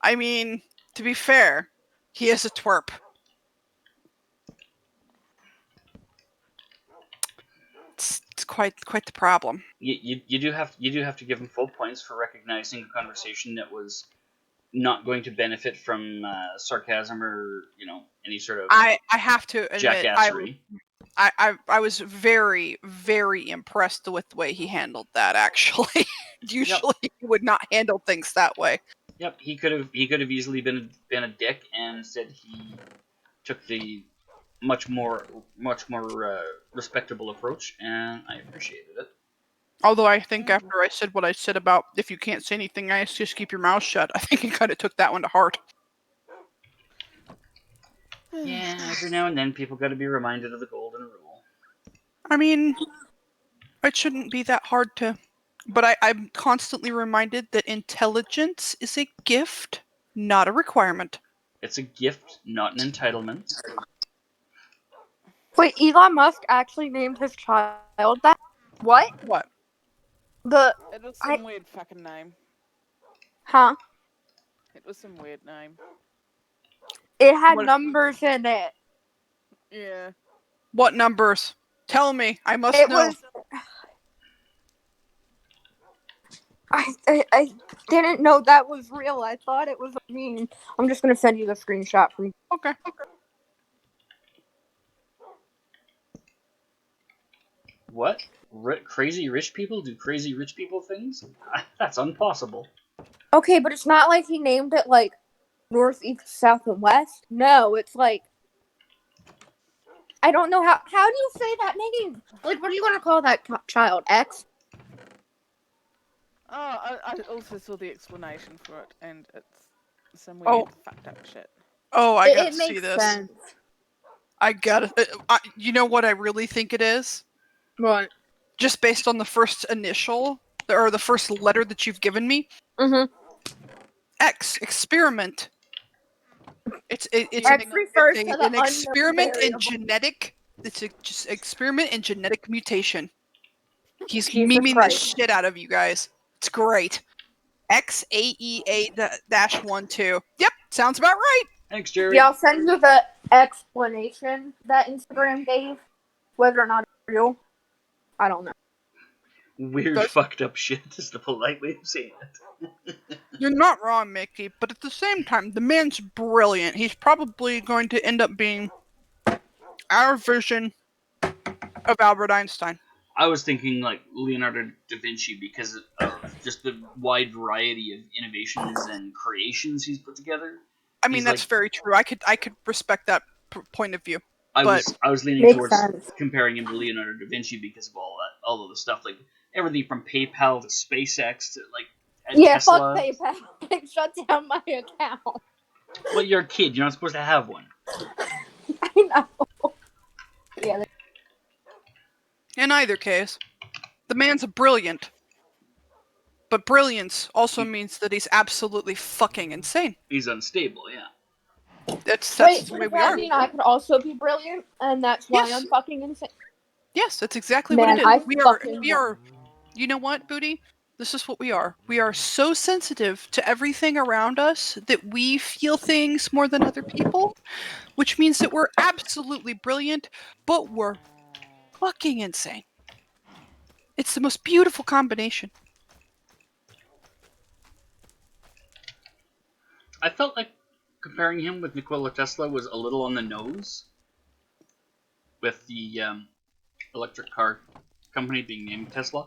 I mean, to be fair, he is a twerp. It's quite the problem. You do have to give him full points for recognizing a conversation that was not going to benefit from sarcasm or any sort of I have to admit jackassery. I was very, very impressed with the way he handled that, actually. Usually he would not handle things that way. Yep, he could have easily been a dick, and instead he took the much more respectable approach, and I appreciated it. Although I think after I said what I said about if you can't say anything nice, just keep your mouth shut, I think he kind of took that one to heart. Yeah, every now and then people got to be reminded of the golden rule. I mean, it shouldn't be that hard to... But I'm constantly reminded that intelligence is a gift, not a requirement. It's a gift, not an entitlement. Wait, Elon Musk actually named his child that? What? What? It was some weird fucking name. Huh? It was some weird name. It had numbers in it. Yeah. What numbers? Tell me. I must know. I didn't know that was real. I thought it was a meme. I'm just gonna send you the screenshot from. Okay. What? Crazy rich people do crazy rich people things? That's impossible. Okay, but it's not like he named it like north, east, south, and west. No, it's like I don't know how do you say that name? Like, what do you want to call that child? X? Oh, I also saw the explanation for it, and it's some weird fucked up shit. Oh, I gotta see makes this. Sense. I gotta... you know what I really think it is? What? Just based on the first initial, or the first letter that you've given me. Mm-hmm. X, experiment. It's an experiment in genetic... It's just experiment in genetic mutation. He's memeing the shit out of you guys. It's great. XAEA-12. Yep, sounds about right. Thanks, Jerry. Yeah, I'll send you the explanation that Instagram gave. Whether or not it's real, I don't know. Weird, fucked up shit is the polite way of saying it. You're not wrong, Mickey, but at the same time, the man's brilliant. He's probably going to end up being our version of Albert Einstein. I was thinking like Leonardo da Vinci because of just the wide variety of innovations and creations he's put together. I mean, that's very true. I could respect that point of view. I was leaning towards comparing him to Leonardo da Vinci because of all of the stuff, like everything from PayPal to SpaceX to Tesla. Fuck PayPal. They shut down my account. Well, you're a kid. You're not supposed to have one. I know. Yeah. In either case, the man's brilliant. But brilliance also means that he's absolutely fucking insane. He's unstable, yeah. That's the way we are. I could also be brilliant, and that's why I'm fucking insane. Yes, that's exactly what it is. We are. You know what, Booty? This is what we are. We are so sensitive to everything around us that we feel things more than other people, which means that we're absolutely brilliant, but we're fucking insane. It's the most beautiful combination. I felt like comparing him with Nikola Tesla was a little on the nose, with the electric car company being named Tesla.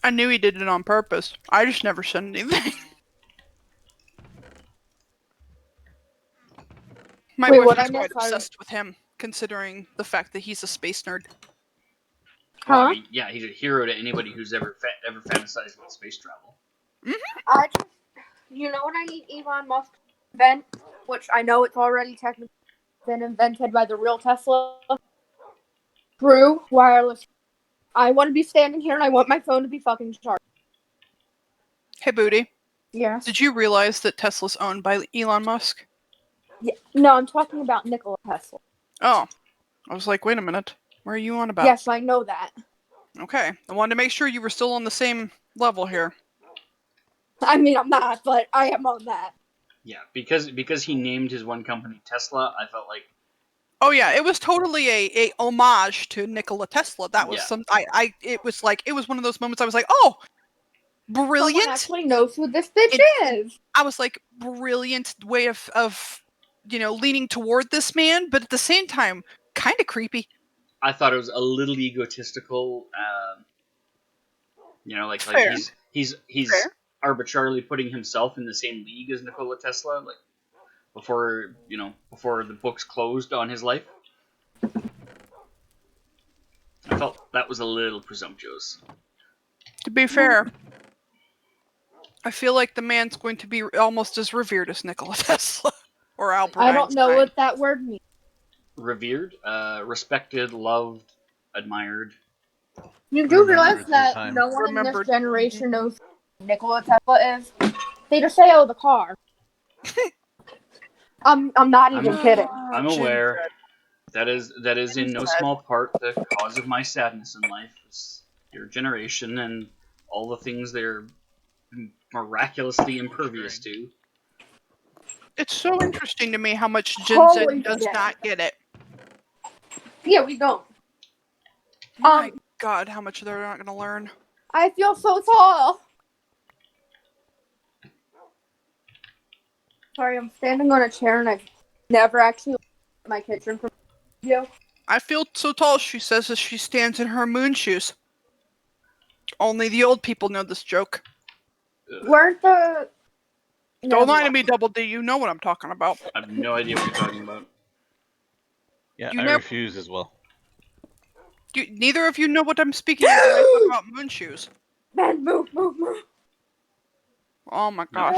I knew he did it on purpose. I just never said anything. My boyfriend's quite obsessed with him, considering the fact that he's a space nerd. Huh? Well, I mean, yeah, he's a hero to anybody who's ever fantasized about space travel. Mm-hmm. You know what I need Elon Musk to invent? Which I know it's already technically been invented by the real Tesla. True wireless. I want to be standing here and I want my phone to be fucking charged. Hey, Booty. Yes? Did you realize that Tesla's owned by Elon Musk? Yeah. No, I'm talking about Nikola Tesla. Oh. I was like, wait a minute. What are you on about? Yes, I know that. Okay. I wanted to make sure you were still on the same level here. I mean, I'm not, but I am on that. Yeah, because he named his one company Tesla, I felt like. Oh yeah, it was totally a homage to Nikola Tesla. That was it was one of those moments I was like, oh, brilliant. Someone actually knows who this bitch is. I was like, brilliant way of leaning toward this man, but at the same time, kind of creepy. I thought it was a little egotistical. Like Fair. he's Fair. arbitrarily putting himself in the same league as Nikola Tesla, like before the books closed on his life. I felt that was a little presumptuous. To be fair, I feel like the man's going to be almost as revered as Nikola Tesla or Albert Einstein. I don't know what that word means. Revered, respected, loved, admired. You do realize that no one in this generation knows who Nikola Tesla is? They just say, oh, the car. I'm not even kidding. I'm aware. That is in no small part the cause of my sadness in life. Is your generation and all the things they're miraculously impervious to. It's so interesting to me how much Gen Z does not get it. Yeah, we don't. My God, how much they're not going to learn. I feel so tall. Sorry, I'm standing on a chair and I've never actually looked at my kitchen from you. I feel so tall, she says as she stands in her moon shoes. Only the old people know this joke. Weren't the... Don't lie to me, Double D. You know what I'm talking about. I have no idea what you're talking about. Yeah, I refuse as well. Neither of you know what I'm speaking of when I talk about moon shoes. Man, move. Oh my gosh.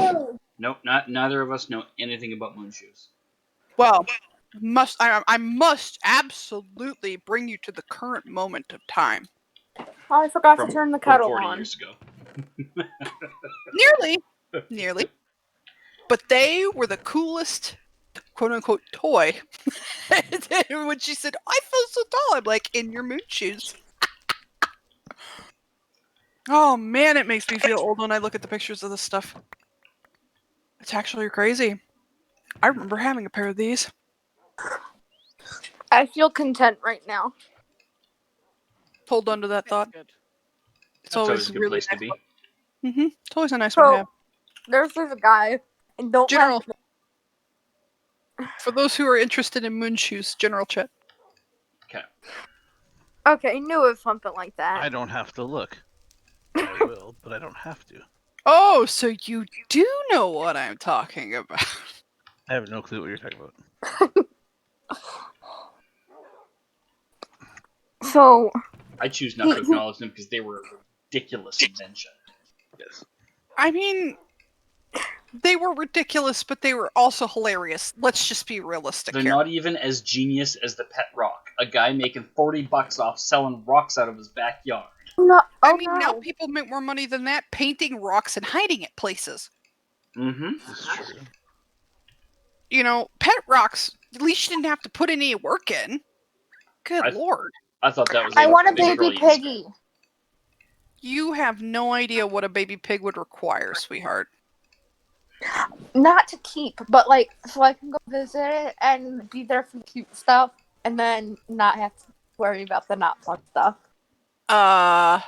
Nope, neither of us know anything about moon shoes. Well, I must absolutely bring you to the current moment of time. Oh, I forgot to turn the kettle 40 on. years ago. Nearly. But they were the coolest, quote-unquote, toy. When she said, I feel so tall, I'm like, in your moon shoes. Oh, man, it makes me feel old when I look at the pictures of this stuff. It's actually crazy. I remember having a pair of these. I feel content right now. Hold on to that thought. Good. It's always a good really place nice to be. It's always a nice one to have. There's a guy, and don't General. For those who are interested in moon shoes, general chat. Okay. Okay, I knew it was something like that. I don't have to look. I will, but I don't have to. Oh, so you do know what I'm talking about. I have no clue what you're talking about. So... I choose not to acknowledge them because they were a ridiculous invention. Yes. I mean, they were ridiculous, but they were also hilarious. Let's just be realistic They're here. not even as genius as the pet rock. A guy making $40 off selling rocks out of his backyard. No, now people make more money than that painting rocks and hiding it places. Mm-hmm. This is true. Pet rocks, at least you didn't have to put any work in. Good Lord. I thought that was I want a baby piggy. You have no idea what a baby pig would require, sweetheart. Not to keep, but so I can go visit it and be there for cute stuff, and then not have to worry about the not fun stuff. That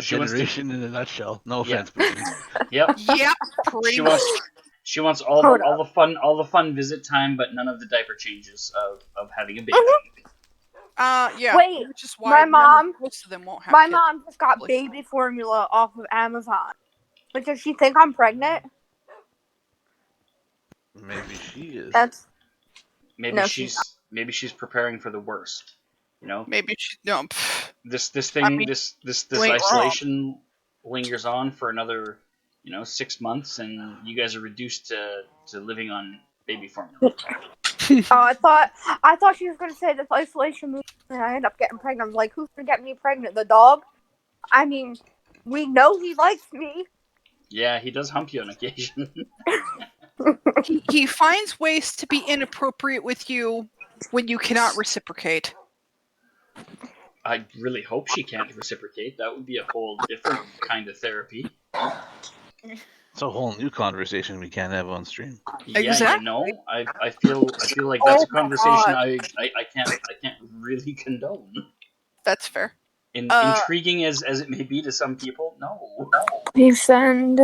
generation in a nutshell. No offense, baby. Yep. Yep. Pretty much. She wants all the fun visit time, but none of the diaper changes of having a baby. Yeah. Wait, which is why most of them won't have kids. Mom just got baby formula off of Amazon. But does she think I'm pregnant? Maybe she is. Maybe she's preparing for the worst. Maybe she no. This isolation lingers on for another 6 months, and you guys are reduced to living on baby formula. I thought she was gonna say this isolation movie, and I end up getting pregnant. I'm like, who's gonna get me pregnant? The dog? I mean, we know he likes me. Yeah, he does hump you on occasion. He finds ways to be inappropriate with you when you cannot reciprocate. I really hope she can't reciprocate. That would be a whole different kind of therapy. It's a whole new conversation we can't have on stream. Yeah, Exactly. you know, I feel like that's a conversation I can't really condone. That's fair. Intriguing as it may be to some people, no. You send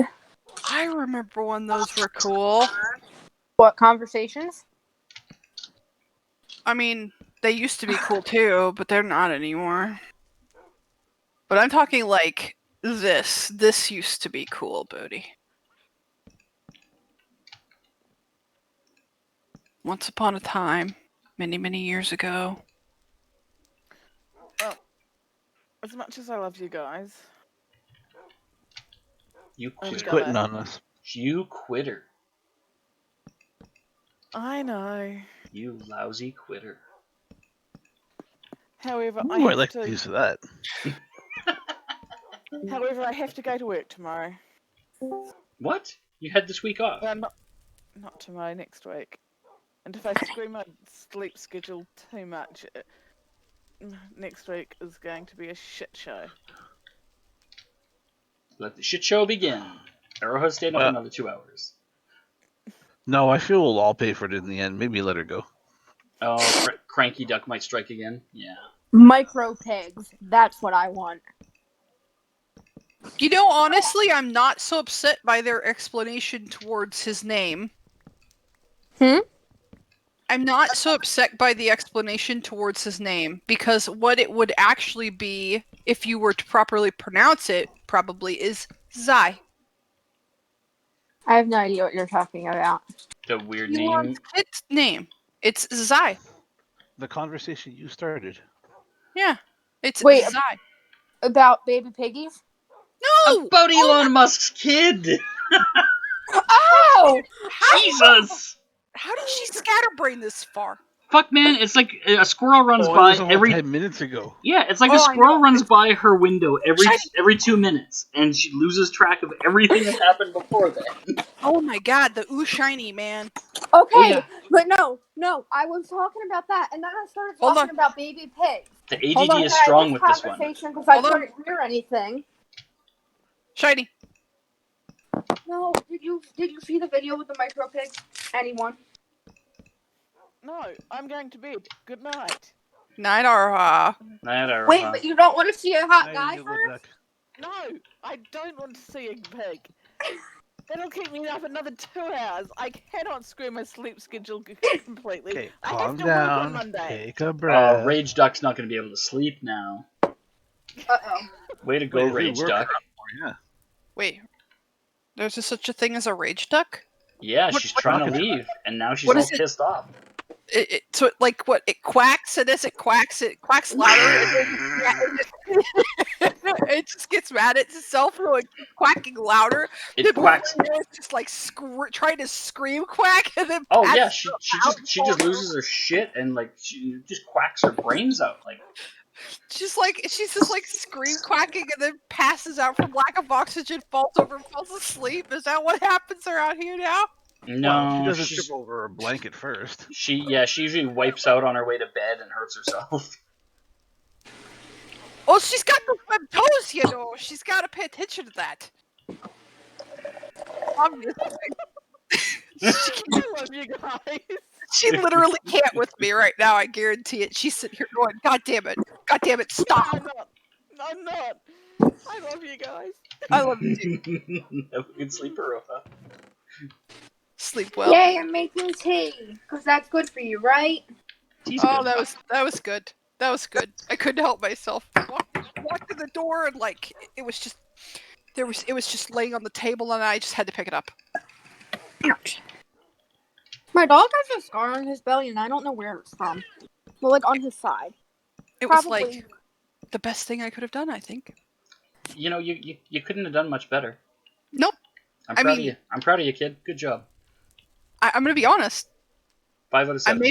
I remember when those were cool. what conversations? I mean, they used to be cool too, but they're not anymore. But I'm talking like this. This used to be cool, Bodhi. Once upon a time, many, many years ago. Well, as much as I love you guys, You She's quitter. quitting on us. You quitter. I know. You lousy quitter. However, I More have like to. use of that. However, I have to go to work tomorrow. What? You had this week off. Not tomorrow. Next week. And if I screw my sleep schedule too much, next week is going to be a shit show. Let the shit show begin. Arrowhead stayed up another 2 hours. No, I feel we'll all pay for it in the end. Maybe let her go. Oh, Cranky Duck might strike again. Yeah. Micro pigs. That's what I want. You know, honestly, I'm not so upset by their explanation towards his name. I'm not so upset by the explanation towards his name, because what it would actually be, if you were to properly pronounce it, probably is Zai. I have no idea what you're talking about. The weird Elon's name. kid's name. It's Zai. The conversation you started. Yeah, it's Wait, Zai. About baby piggies? No! About Elon Musk's kid! Oh! Jesus! How did she scatterbrain this far? Fuck, man, it's like a squirrel runs It by was every 10 minutes ago. Yeah, it's like a squirrel runs by her window every 2 minutes, and she loses track of everything that happened before that. Oh my god, the ooh shiny, man. Okay, Oh, yeah. but no, I was talking about that, and then I started Hold talking on. about baby pigs. The ADD is strong with this one. Because I Hold on. couldn't hear anything. Shiny. No, did you see the video with the micro pigs? Anyone? No, I'm going to bed. Good night. Night Arha. Wait, but you don't want to see a hot Now guy you look first? like- No, I don't want to see a pig. That'll keep me up another 2 hours. I cannot screw my sleep schedule completely. Okay, I have calm to work on down. Monday. Take a breath. Rage Duck's not going to be able to sleep now. Uh-oh. Way to go, Wait, Rage who Duck. Yeah. Wait. There's such a thing as a rage duck? Yeah, she's trying to leave, and now she's What all is it? pissed off. So like what? It quacks, and as it quacks louder, it just gets mad at itself for like quacking louder. It quacks. It's just like trying to scream quack, and then Oh yeah, passes she just loses her shit and like she just quacks her brains out. Like she's just like scream quacking, and then passes out from lack of oxygen, falls over, and falls asleep. Is that what happens around here now? no, Well, she doesn't she's- trip over a blanket first. she usually wipes out on her way to bed and hurts herself. Oh, she's got the web toes, you know. She's got to pay attention to that. Obviously. I love you guys. She literally can't with me right now, I guarantee it. She's sitting here going, God damn it, stop. I'm not. I love you guys. I love you too. Have a good sleep, Aroha. Sleep well. Yay, I'm making tea. Because that's good for you, right? Tea's good. that was good. That was good. I couldn't help myself. Walked in the door and like it was just laying on the table and I just had to pick it up. Ouch. My dog has a scar on his belly and I don't know where it's from. Well, like on his side. It Probably. was like the best thing I could have done, I think. You know, you couldn't have done much better. Nope. I'm proud of you. I'm proud of you, kid. Good job. I'm gonna be honest. 5 out of 7.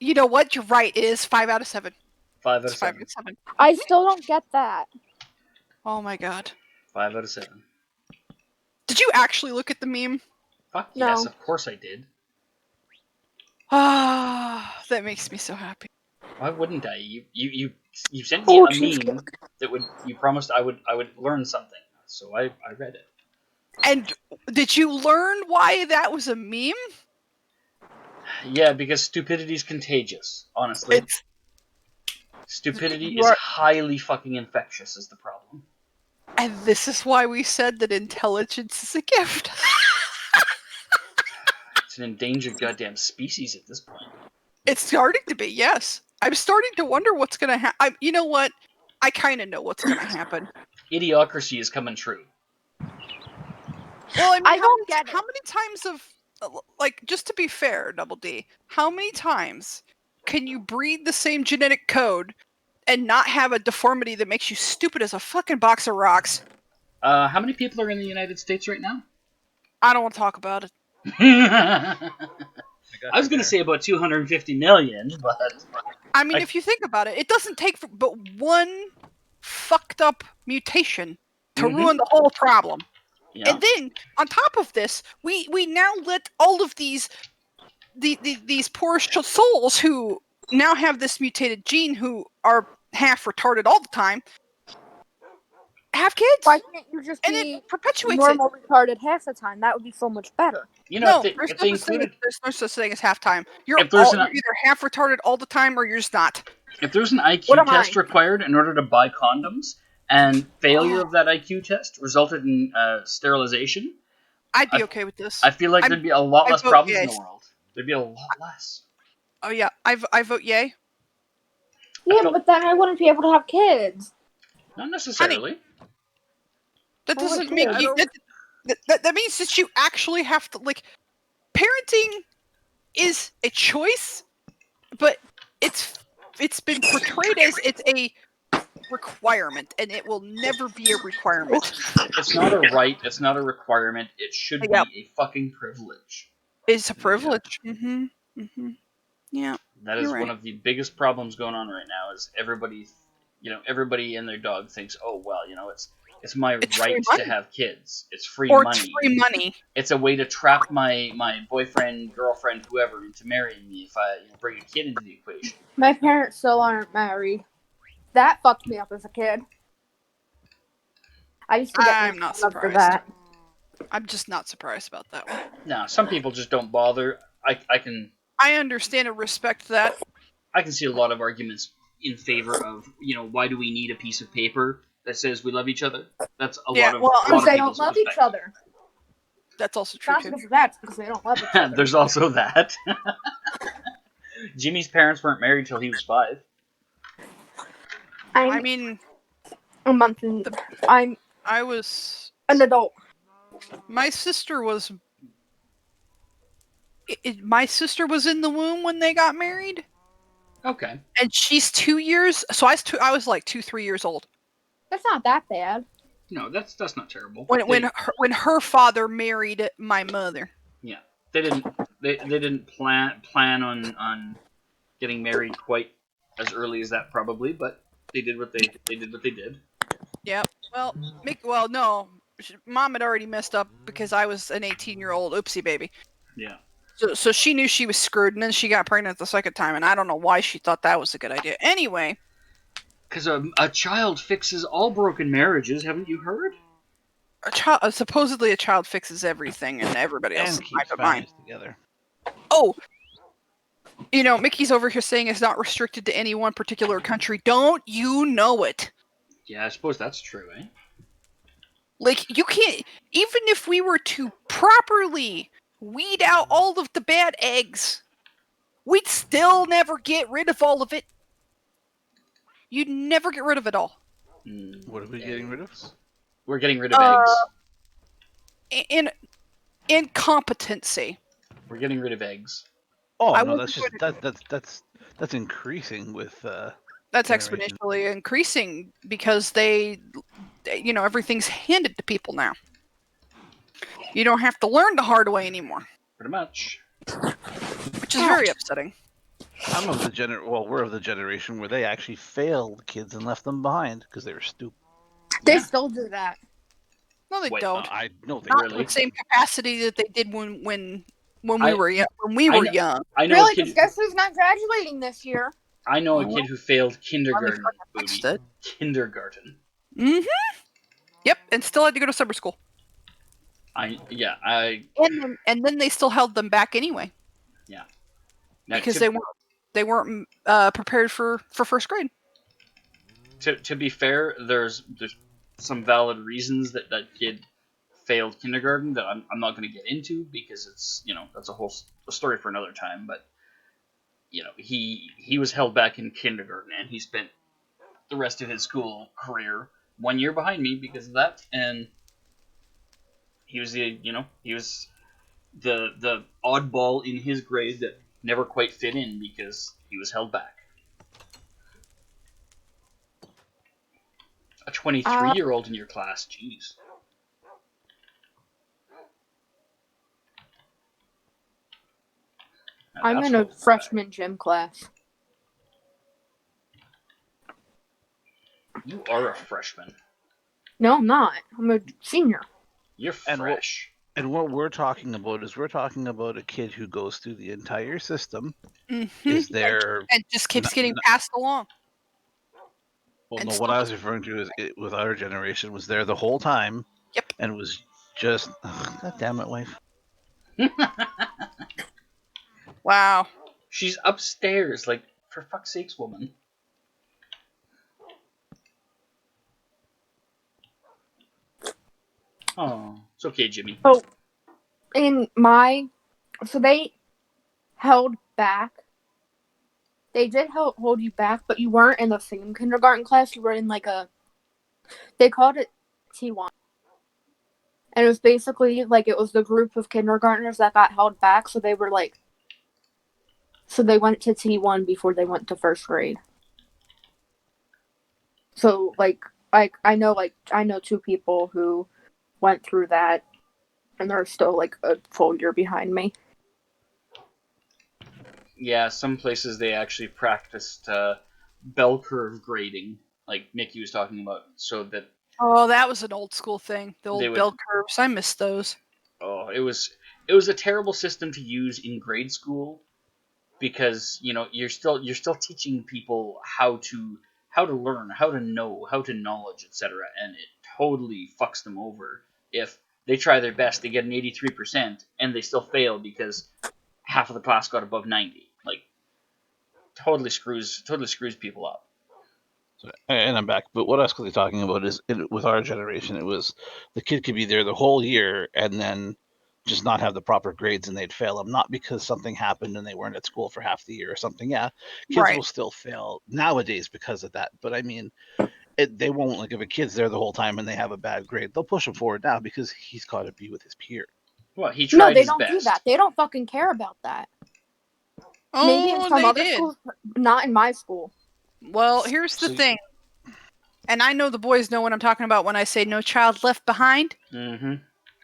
You know what? You're right. It is 5 out of 7. 5 out of It's 5 7. out of 7. I still don't get that. Oh my god. 5 out of 7. Did you actually look at the meme? Fuck No. yes, of course I did. Ah, that makes me so happy. Why wouldn't I? You sent me a meme that you promised I would learn something, so I read it. And did you learn why that was a meme? Yeah, because stupidity is contagious, honestly. Stupidity is highly fucking infectious is the problem. And this is why we said that intelligence is a gift. It's an endangered goddamn species at this point. It's starting to be, yes. I'm starting to wonder what's going to happen. You know what? I kind of know what's going to happen. Idiocracy is coming true. Well, I mean, how many times like, just to be fair, Double D, how many times can you breed the same genetic code and not have a deformity that makes you stupid as a fucking box of rocks? How many people are in the United States right now? I don't want to talk about it. I was going to say about 250 million, but... I mean, if you think about it, it doesn't take but one fucked up mutation to ruin the whole problem. Yeah. And then, on top of this, we now let all of these poor souls who now have this mutated gene, who are half retarded all the time, have kids. Why can't you just and be it perpetuates normal retarded half the time? That would be so much better. You know, there's no such thing as half time. You're either half retarded all the time, or you're just not. If there's an IQ test required in order to buy condoms, and failure of that IQ test resulted in sterilization, I'd be okay with this. I feel like there'd be a lot less problems in the world. There'd be a lot less. Oh yeah, I vote yay. Yeah, but then I wouldn't be able to have kids. Not necessarily. Honey, that doesn't make you. That means that you actually have to, like, parenting is a choice, but it's been portrayed as it's a requirement, and it will never be a requirement. It's not a right. It's not a requirement. It should be a fucking privilege. It's a privilege. Yeah. That is one of the biggest problems going on right now. Is everybody and their dog thinks, oh well, it's my right to have kids. It's free money. It's free money. It's a way to trap my boyfriend, girlfriend, whoever into marrying me if I bring a kid into the equation. My parents still aren't married. That fucked me up as a kid. I used to get I'm not surprised. For that. I'm just not surprised about that one. No, some people just don't bother. I understand and respect that. I can see a lot of arguments in favor of, why do we need a piece of paper that says we love each other? That's a lot of because they don't love each other. That's also true. That's because they don't love each other. There's also that. Jimmy's parents weren't married till he was 5. I mean, a month and I was an adult. My sister was. My sister was in the womb when they got married. Okay. And she's 2 years. So I was like 2-3 years old. That's not that bad. No, that's not terrible. When her father married my mother. Yeah, they didn't plan on getting married quite as early as that probably, but they did what they did. Yeah. Well, no, Mom had already messed up because I was an 18-year-old oopsie baby. Yeah. So she knew she was screwed, and then she got pregnant the second time, and I don't know why she thought that was a good idea. Anyway. Because a child fixes all broken marriages, haven't you heard? Supposedly a child fixes everything, and everybody else keeps families together. Oh, Mickey's over here saying it's not restricted to any one particular country. Don't you know it? Yeah, I suppose that's true, eh? Like, you can't... Even if we were to properly weed out all of the bad eggs, we'd still never get rid of all of it. You'd never get rid of it all. What are we getting rid of? We're getting rid of eggs. Incompetency. We're getting rid of eggs. Oh no, that's increasing with. That's exponentially increasing because everything's handed to people now. You don't have to learn the hard way anymore. Pretty much. Which is very upsetting. I'm of the we're of the generation where they actually failed kids and left them behind because they were stupid. They still do that. No, they don't. I know they not really. to the same capacity that they did when we were young. I know really? Because guess who's not graduating this year? I know a kid who failed kindergarten. Kindergarten. Mm-hmm. Yep, and still had to go to summer school. And then they still held them back anyway. Yeah. Now, because they weren't prepared for first grade. To be fair, there's some valid reasons that kid failed kindergarten that I'm not going to get into, because it's, that's a story for another time. But he was held back in kindergarten, and he spent the rest of his school career 1 year behind me because of that. And he was the oddball in his grade that never quite fit in because he was held back. A 23-year-old in your class, jeez. I'm in a freshman gym class. You are a freshman. No, I'm not. I'm a senior. You're fresh. And what we're talking about is a kid who goes through the entire system, is there, and just keeps getting passed along. Well, no, what I was referring to is with our generation was there the whole time. Yep. And was just, God damn it, wife. Wow. She's upstairs, like, for fuck's sakes, woman. Oh, it's okay, Jimmy. Oh, so they held back. They did hold you back, but you weren't in the same kindergarten class. You were in they called it T1. And it was basically it was the group of kindergartners that got held back, so they were so they went to T1 before they went to first grade. So I know two people who went through that, and they're still a full year behind me. Yeah, some places they actually practiced bell curve grading, like Mickey was talking about, so that. Oh, that was an old school thing. The old bell curves. I miss those. Oh, it was a terrible system to use in grade school, because you're still teaching people how to learn, how to know, how to knowledge, etc. And it totally fucks them over if they try their best, they get an 83%, and they still fail because half of the class got above 90. Totally screws people up. And I'm back. But what I was really talking about is, with our generation, it was the kid could be there the whole year and then just not have the proper grades, and they'd fail them, not because something happened and they weren't at school for half the year or something. Yeah, kids will still fail nowadays because of that. But I mean, they won't, if a kid's there the whole time and they have a bad grade, they'll push him forward now because he's got to be with his peer. Well, he tried his best. No, they don't do that. They don't fucking care about that. Oh, maybe in some other schools, not in my school. Well, here's the thing. And I know the boys know what I'm talking about when I say no child left behind. Mm-hmm.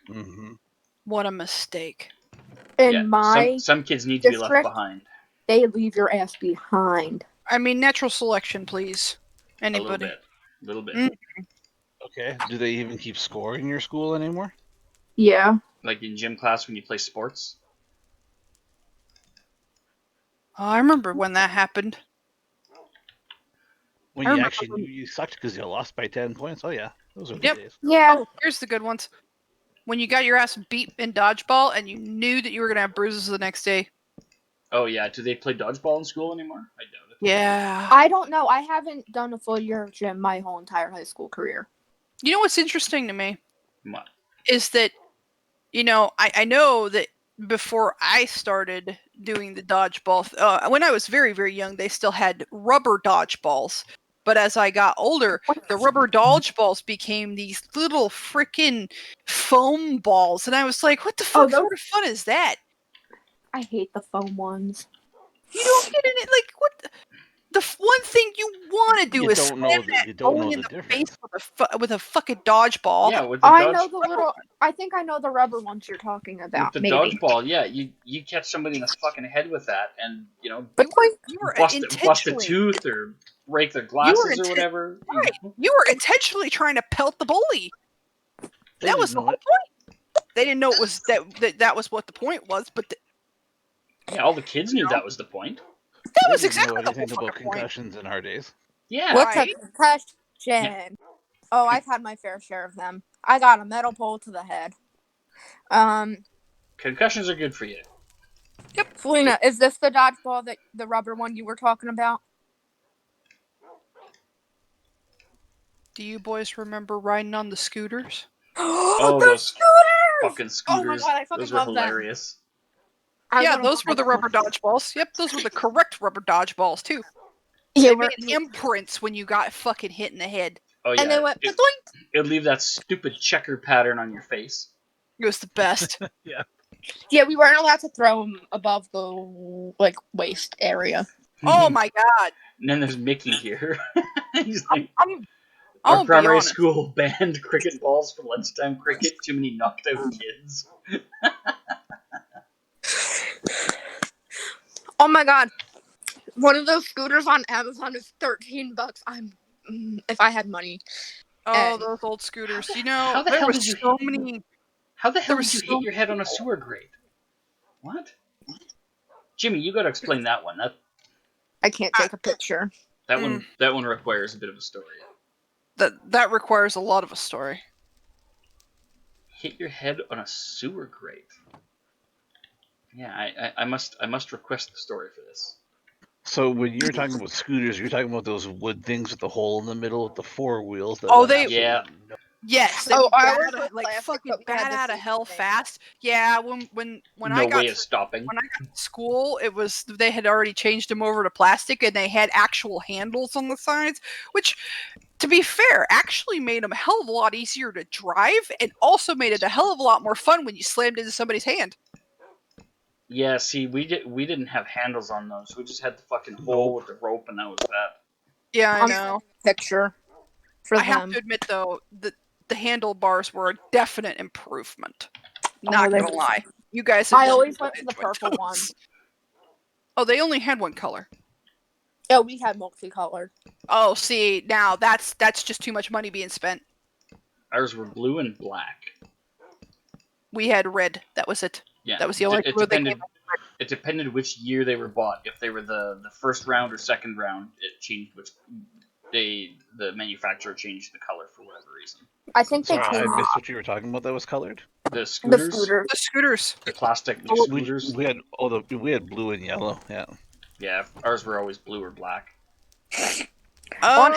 Mm-hmm. What a mistake. In my some kids need to be left behind. They leave your ass behind. I mean, natural selection, please. Anybody. A little bit. Mm-hmm. Okay. Do they even keep score in your school anymore? Yeah. Like in gym class when you play sports? Oh, I remember when that happened. When you actually knew you sucked because you lost by 10 points? Oh, yeah. Those are the days. Yeah. Oh, here's the good ones. When you got your ass beat in dodgeball and you knew that you were going to have bruises the next day. Oh, yeah. Do they play dodgeball in school anymore? I doubt it. Yeah. I don't know. I haven't done a full year of gym my whole entire high school career. You know what's interesting to me? What? Is that, I know that before I started doing the dodgeball, when I was very, very young, they still had rubber dodgeballs. But as I got older, the rubber dodgeballs became these little freaking foam balls. And I was like, what the fuck sort of fun is that? I hate the foam ones. You don't get in it. What? The one thing you want to do is slam that bowling in the face with a fucking dodgeball. Yeah, with the dodgeball. I know the little. I think I know the rubber ones you're talking about. With the dodgeball, yeah, you catch somebody in the fucking head with that, and you were bust a tooth or break their glasses or whatever. Right, you were intentionally trying to pelt the bully. That was the whole point. They didn't know it was that was what the point was, but yeah, all the kids knew that was the point. That was exactly the whole about concussions in our days. Yeah. What's a concussion? Yeah. Oh, I've had my fair share of them. I got a metal pole to the head. Concussions are good for you. Yep. Selena, is this the dodgeball that the rubber one you were talking about? Do you boys remember riding on the scooters? Oh, the those scooters! fucking scooters. Oh my god, I fucking Those were love them. hilarious. Yeah, those were the rubber dodgeballs. Yep, those were the correct rubber dodgeballs too. Yeah, they made imprints when you got fucking hit in the head. Oh yeah, and they went it, doink. It'd leave that stupid checker pattern on your face. It was the best. Yeah. Yeah, we weren't allowed to throw them above the waist area. Oh my god! And then there's Mickey here. He's like, I'll our primary be honest. school banned cricket balls for lunchtime cricket. Too many knocked out kids. Oh my god. One of those scooters on Amazon is $13. If I had money. Oh, those old scooters. You know, How the there hell were did you so many. How the hell There did you was so hit your head on a sewer grate? What? Jimmy, you got to explain that one. I can't take a picture. That one requires a bit of a story. That requires a lot of a story. Hit your head on a sewer grate. Yeah, I must request the story for this. So when you're talking about scooters, you're talking about those wood things with the hole in the middle with the four wheels. That yeah. Yes. They ours were was plastic, fucking but we had bad the out of same hell thing. fast. Yeah. When No I got way of stopping. When I got to school, they had already changed them over to plastic, and they had actual handles on the sides, which, to be fair, actually made them a hell of a lot easier to drive, and also made it a hell of a lot more fun when you slammed into somebody's hand. Yeah, see, we didn't have handles on those. We just had the fucking hole with the rope, and that was that. Yeah, I know. Picture for I have them. to admit, though, that the handlebars were a definite improvement. Not they gonna were. lie. You guys. I always went for the enjoyed purple those. one. Oh, they only had one color. Oh, we had multicolored. Oh, see, now that's just too much money being spent. Ours were blue and black. We had red. That was it. Yeah, That was the only color they gave us. It depended which year they were bought. If they were the first round or second round, it changed which the manufacturer changed the color for whatever reason. I think they Sorry, changed I missed what you were talking about. That was colored. The scooters, The scooters. the plastic We scooters. we had blue and yellow. Yeah. Yeah, ours were always blue or black. They I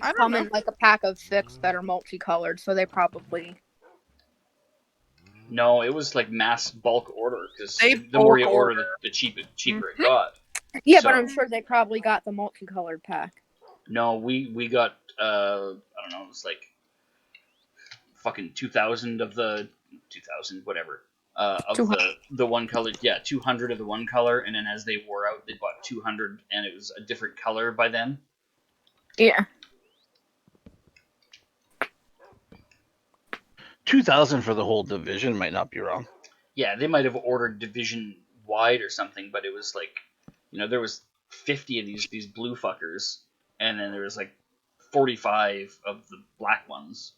don't come know. in like a pack of 6 that are multicolored, so they probably. No, it was like mass bulk order because They the more you bulk order, the cheaper it got. Yeah, So- but I'm sure they probably got the multicolored pack. No, we got I don't know, it was like fucking 2,000 of the 2,000 whatever of 200. the one color. Yeah, 200 of the one color, and then as they wore out, they bought 200, and it was a different color by then. Yeah. 2,000 for the whole division might not be wrong. Yeah, they might have ordered division wide or something, but it was like, there was 50 of these blue fuckers, and then there was like 45 of the black ones.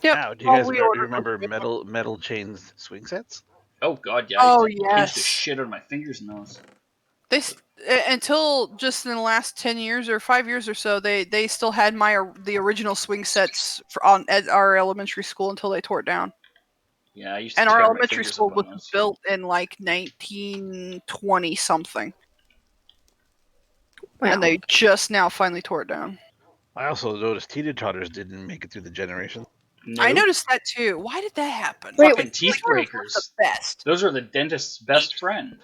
Yep. Now, do you guys we do you ordered remember them. metal chains swing sets? Oh god, yeah. Oh, I used to yes. shit on my fingers in those. Until just in the last 10 years or 5 years or so, they still had the original swing sets at our elementary school until they tore it down. Yeah, I used to And tear our my elementary fingers school up on was those. built in like 1920 something, Wow. and they just now finally tore it down. I also noticed teeter-totters didn't make it through the generation. No, I noticed that too. Why did that happen? Wait, fucking teeth Teeter-totters were breakers. the best, Those are the dentist's best friend.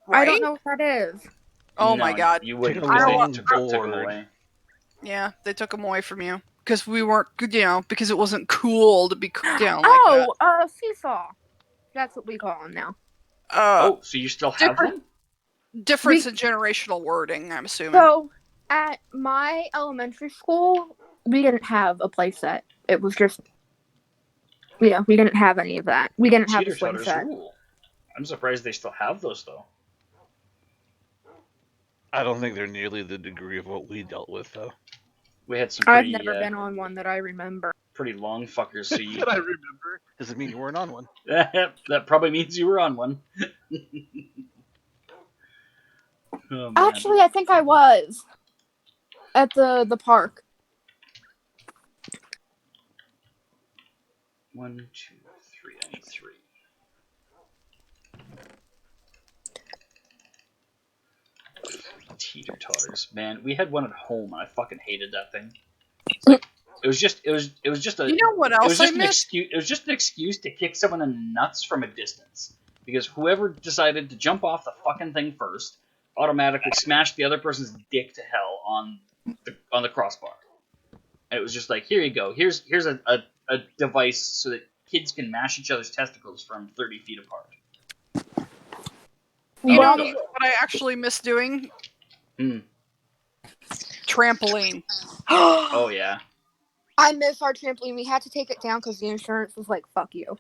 right? I don't know what that is. Oh No, my god! You wouldn't, Take a because they long took them board. away. Yeah, they took them away from you because we weren't, because it wasn't cool to be down like Oh, seesaw. That's what we call them now. that. Oh, so you still have different- them? Difference in generational wording, I'm assuming. So, at my elementary school, we didn't have a playset. It was just, we didn't have any of that. We didn't have a swing Teeter-totters set. rule. I'm surprised they still have those, though. I don't think they're nearly the degree of what we dealt with, though. We had some I've pretty, never been on one that I remember. pretty long fuckers, so you... I remember. Doesn't mean you weren't on one. that probably means you were on one. Oh, man. Actually, I think I was. At the park. 1, 2, 3. I need 3. Teeter-totters. Man, we had one at home and I fucking hated that thing. It's like, it was just a. You know what else I missed? It was just an excuse to kick someone in the nuts from a distance. Because whoever decided to jump off the fucking thing first automatically smashed the other person's dick to hell on the crossbar. And it was just like, here you go. Here's a device so that kids can mash each other's testicles from 30 feet apart. You know what I actually miss doing? Trampoline. Oh, yeah. I miss our trampoline. We had to take it down because the insurance was like, fuck you.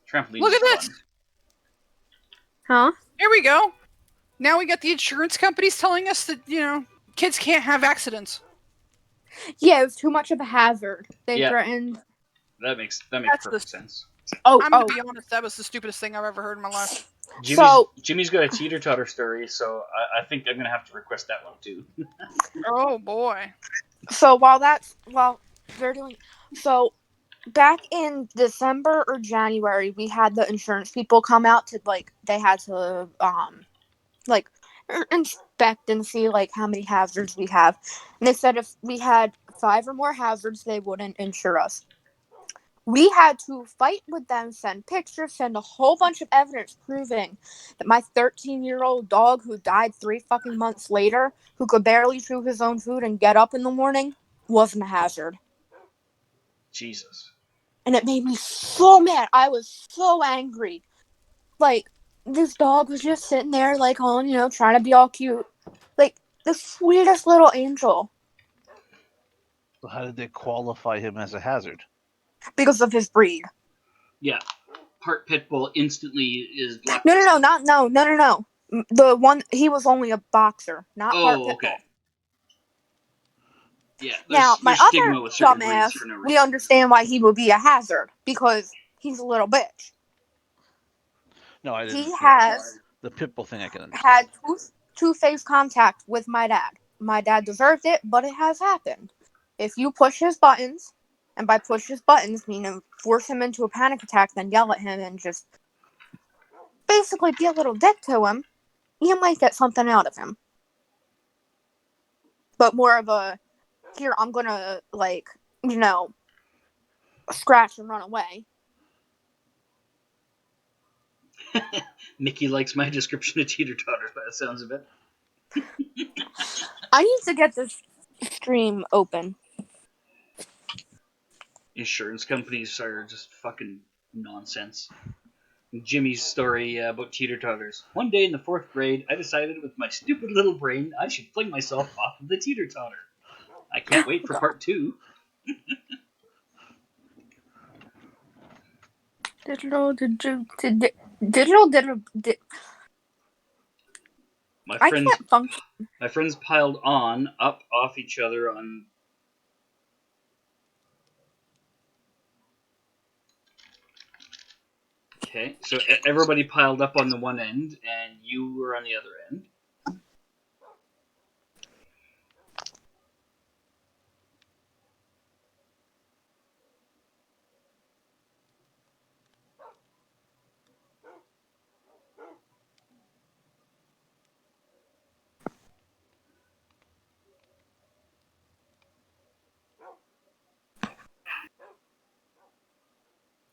Trampoline. Look at this. Huh? Here we go. Now we got the insurance companies telling us that, kids can't have accidents. Yeah, it was too much of a hazard. They threatened. That makes perfect sense. I'm gonna be honest, that was the stupidest thing I've ever heard in my life. Jimmy's got a teeter-totter story, so I think I'm gonna have to request that one too. Oh boy. So they're doing back in December or January, we had the insurance people come out to they had to inspect and see how many hazards we have, and they said if we had 5 or more hazards, they wouldn't insure us. We had to fight with them, send pictures, send a whole bunch of evidence proving that my 13-year-old dog who died 3 fucking months later, who could barely chew his own food and get up in the morning, wasn't a hazard. Jesus. And it made me so mad. I was so angry. This dog was just sitting there, trying to be all cute. The sweetest little angel. So how did they qualify him as a hazard? Because of his breed. Yeah. Part pit bull instantly is black. No. The one, he was only a boxer, not part pit bull. Yeah. Now, my other dumbass, we understand why he would be a hazard, because he's a little bitch. No, I didn't. He has the pit bull thing I can understand. had two-face contact with my dad. My dad deserved it, but it has happened. If you push his buttons, and by push his buttons, meaning force him into a panic attack, then yell at him and just basically be a little dick to him, you might get something out of him. But more of a, here, I'm gonna, scratch and run away. Mickey likes my description of teeter-totters by the sounds of it. I need to get this stream open. Insurance companies are just fucking nonsense. Jimmy's story about teeter-totters. One day in the 4th grade, I decided with my stupid little brain I should fling myself off of the teeter-totter. I can't wait for part 2. My friends piled up off each other on. Okay, so everybody piled up on the one end, and you were on the other end.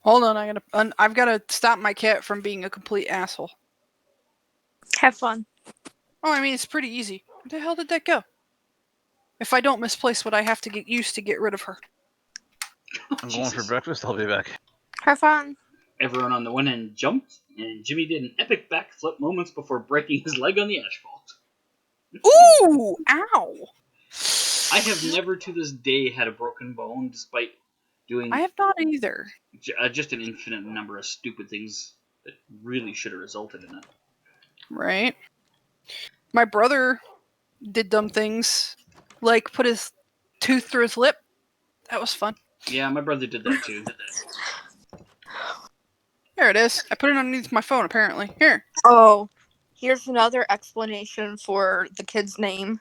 Hold on, I've got to stop my cat from being a complete asshole. Have fun. Oh, I mean, it's pretty easy. Where the hell did that go? If I don't misplace what I have to get used to get rid of her. I'm going for breakfast. I'll be back. Have fun. Everyone on the one end jumped, and Jimmy did an epic backflip moments before breaking his leg on the asphalt. Ooh! Ow! I have never to this day had a broken bone, despite doing... I have not either. Just an infinite number of stupid things that really should have resulted in it. Right. My brother did dumb things, like put his tooth through his lip. That was fun. Yeah, my brother did that too. There it is. I put it underneath my phone, apparently. Here. Oh, here's another explanation for the kid's name.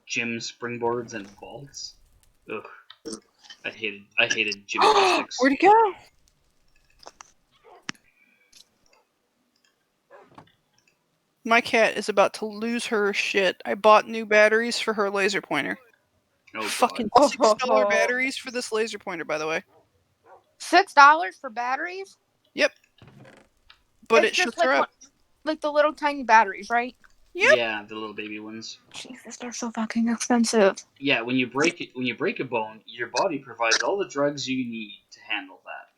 gym springboards and vaults. Ugh. I hated gymnastics. Where'd he go? My cat is about to lose her shit. I bought new batteries for her laser pointer. Oh, Fucking God. $6 batteries for this laser pointer, by the way. $6 for batteries? Yep. But it's it just shuts her up. Like the little tiny batteries, right? Yep. Yeah, the little baby ones. Jesus, they're so fucking expensive. Yeah, when you break a bone, your body provides all the drugs you need to handle that.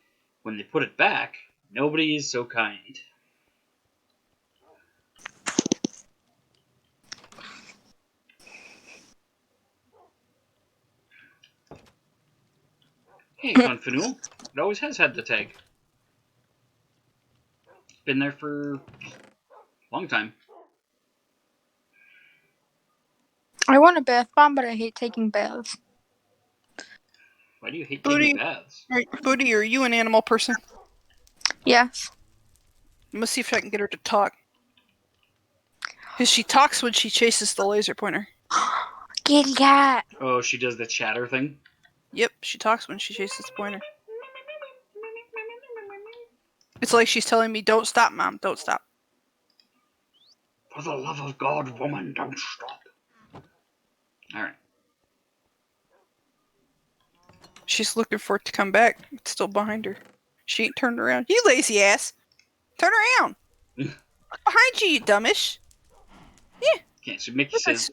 When they put it back, nobody is so kind. Hey, Confanul. It always has had the tag. Been there for a long time. I want a bath bomb, but I hate taking baths. Why do you hate Booty, taking baths? Booty, are you an animal person? Yes. I'm gonna see if I can get her to talk. Because she talks when she chases the laser pointer. Kitty cat. Oh, she does the chatter thing? Yep, she talks when she chases the pointer. It's like she's telling me, don't stop, Mom, don't stop. For the love of God, woman, don't stop. Alright. She's looking for it to come back. It's still behind her. She ain't turned around. You lazy ass! Turn around! Look behind you, you dumbish! Yeah. Okay, so Mickey says,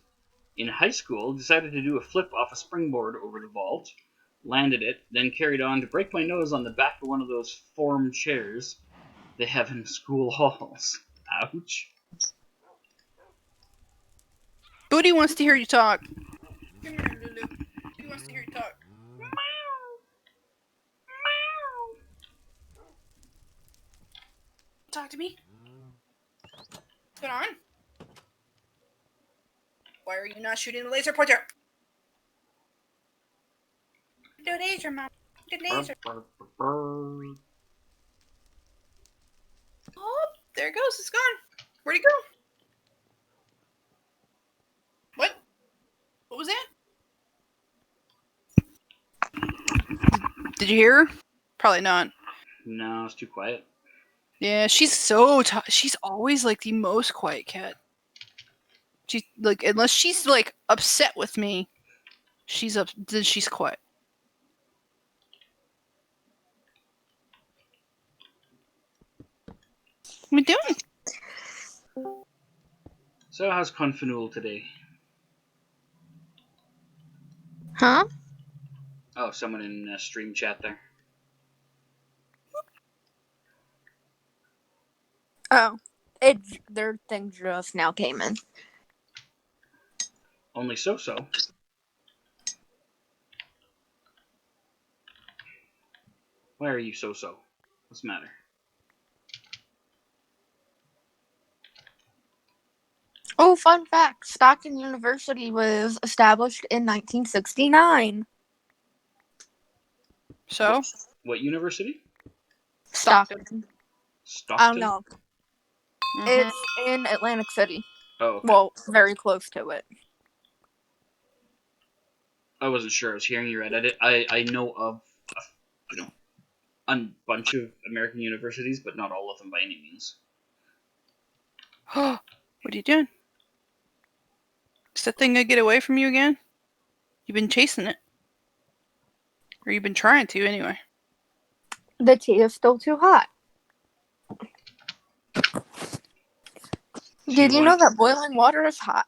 in high school, decided to do a flip off a springboard over the vault, landed it, then carried on to break my nose on the back of one of those form chairs they have in school halls. Ouch. Booty wants to hear you talk. Come here, Lulu. Booty wants to hear you talk. Talk to me. What's going on? Why are you not shooting the laser pointer? The laser, Mom. The laser. Oh, there it goes. It's gone. Where'd it go? What? What was that? Did you hear her? Probably not. No, it's too quiet. Yeah, she's she's always like the most quiet cat. She's like, unless she's like upset with me, she's quiet. What are we doing? So how's Confanul today? Huh? Oh, someone in stream chat there. Oh. Their thing just now came in. Only so-so. Why are you so-so? What's the matter? Oh, fun fact. Stockton University was established in 1969. So? What university? Stockton. Stockton? I don't know. It's in Atlantic City. Oh, okay. Well, very close to it. I wasn't sure. I was hearing you right. I know of, a bunch of American universities, but not all of them by any means. What are you doing? Is that thing gonna get away from you again? You've been chasing it. Or you've been trying to, anyway. The tea is still too hot. Did you know that boiling water is hot?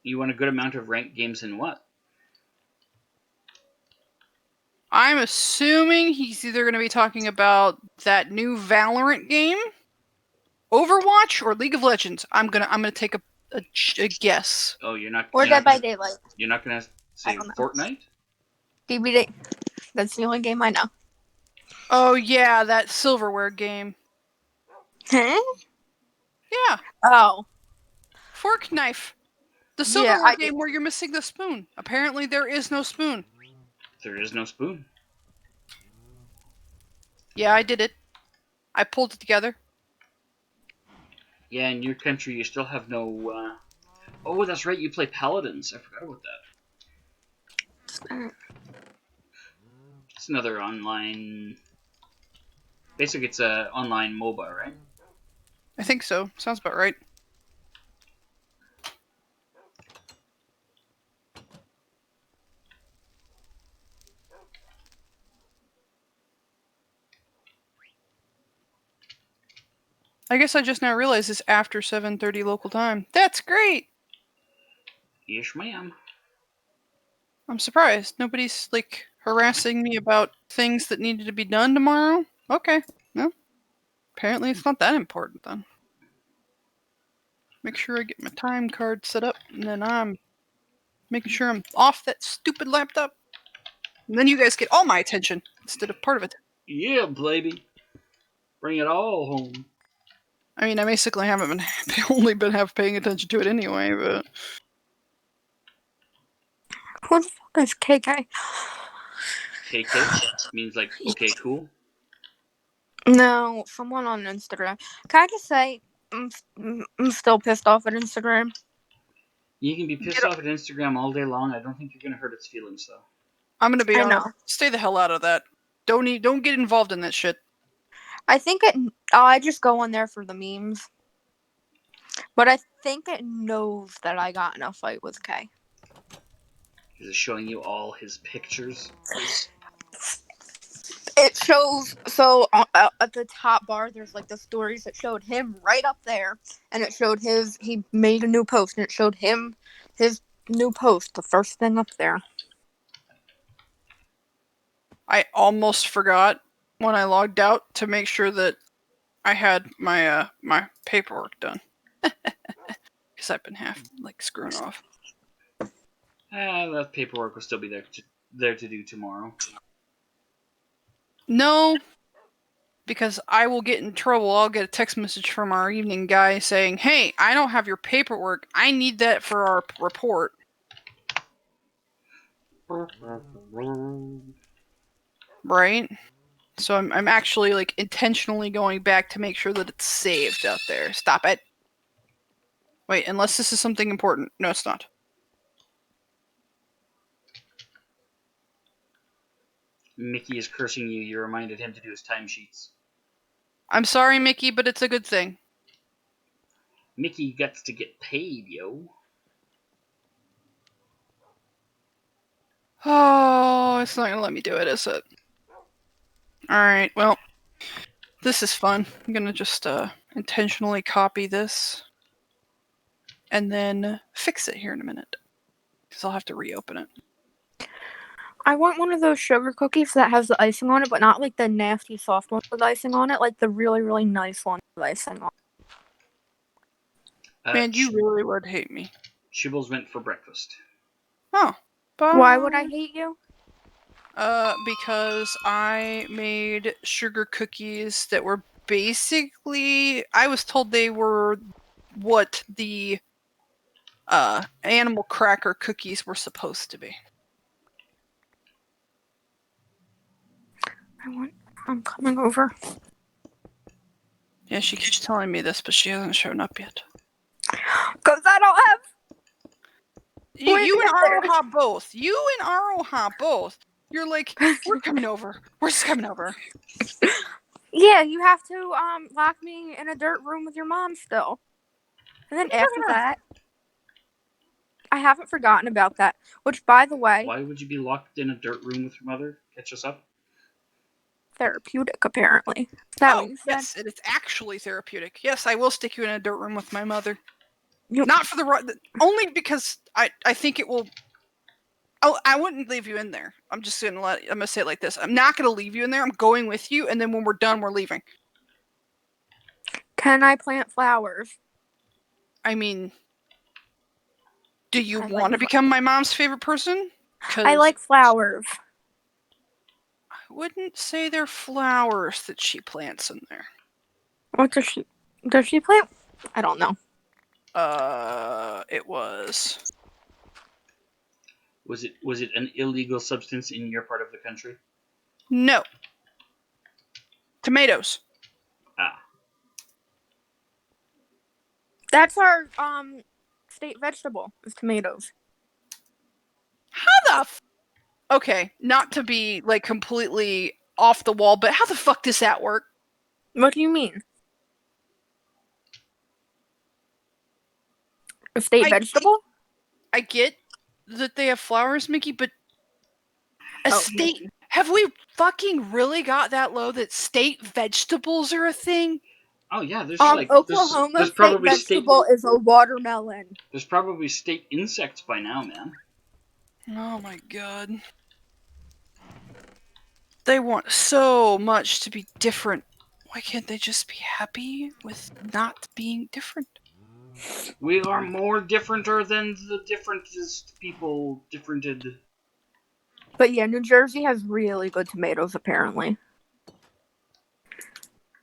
You want a good amount of ranked games in what? I'm assuming he's either going to be talking about that new Valorant game, Overwatch, or League of Legends. I'm gonna take a guess. Oh, you're not. Or Dead by Daylight. You're not gonna say Fortnite? DBD. That's the only game I know. Oh yeah, that silverware game. Huh? Yeah. Oh. Fork knife. The silverware game where you're missing the spoon. Apparently there is no spoon. There is no spoon. Yeah, I did it. I pulled it together. Yeah, in your country you still have no... Oh, that's right. You play Paladins. I forgot about that. It's another online. Basically, it's a online MOBA, right? I think so. Sounds about right. I guess I just now realized it's after 7:30 local time. That's great! Yes, ma'am. I'm surprised. Nobody's, like, harassing me about things that needed to be done tomorrow? Okay. No. Apparently it's not that important, then. Make sure I get my time card set up, and then I'm making sure I'm off that stupid laptop. And then you guys get all my attention instead of part of it. Yeah, baby. Bring it all home. I mean, I basically haven't been only been paying attention to it anyway, but Who the fuck is KK? KK means like okay, cool. No, someone on Instagram. Can I just say I'm still pissed off at Instagram. You can be pissed off at Instagram all day long. I don't think you're gonna hurt its feelings, though. I'm gonna be I honest. know. Stay the hell out of that. Don't get involved in that shit. I think I just go on there for the memes. But I think it knows that I got in a fight with Kay. Is it showing you all his pictures? It shows, so at the top bar, there's like the stories that showed him right up there. And it showed he made a new post, and it showed him, his new post, the first thing up there. I almost forgot when I logged out to make sure that I had my my paperwork done. Because I've been screwing off. That paperwork will still be there to do tomorrow. No, because I will get in trouble. I'll get a text message from our evening guy saying, "Hey, I don't have your paperwork. I need that for our report." Right? So I'm actually intentionally going back to make sure that it's saved out there. Stop it. Wait, unless this is something important. No, it's not. Mickey is cursing you. You reminded him to do his timesheets. I'm sorry, Mickey, but it's a good thing. Mickey gets to get paid, yo. Oh, it's not gonna let me do it, is it? Alright, well, this is fun. I'm gonna just intentionally copy this and then fix it here in a minute. Because I'll have to reopen it. I want one of those sugar cookies that has the icing on it, but not like the nasty soft one with icing on it, like the really, really nice one with icing on it. Man, you really would hate me. Shibbles went for breakfast. Oh. Bye. Why would I hate you? Because I made sugar cookies that were basically, I was told they were what the animal cracker cookies were supposed to be. I'm coming over. Yeah, she keeps telling me this, but she hasn't shown up yet. Because I don't have... You and Aroha both. You and Aroha both. You're like, we're coming over. We're just coming over. Yeah, you have to lock me in a dirt room with your mom still. And then after that, I haven't forgotten about that. Which, by the way... Why would you be locked in a dirt room with your mother? Catch us up? Therapeutic, apparently. Yes, it is actually therapeutic. Yes, I will stick you in a dirt room with my mother. Not for the only because I think it will. Oh, I wouldn't leave you in there. I'm just gonna say it like this. I'm not gonna leave you in there. I'm going with you, and then when we're done, we're leaving. Can I plant flowers? I mean, do you want to become my mom's favorite person? I like flowers. I wouldn't say they're flowers that she plants in there. What does she plant? I don't know. It was. Was it an illegal substance in your part of the country? No. Tomatoes. Ah. That's our state vegetable is tomatoes. How the okay, not to be like completely off the wall, but how the fuck does that work? What do you mean? A state vegetable? I get that they have flowers, Mickey, but a state... Mickey. Have we fucking really got that low that state vegetables are a thing? Oh yeah, there's Oklahoma there's state probably vegetable is a watermelon. There's probably state insects by now, man. Oh my god. They want so much to be different. Why can't they just be happy with not being different? We are more differenter than the differentest people differented. But yeah, New Jersey has really good tomatoes, apparently.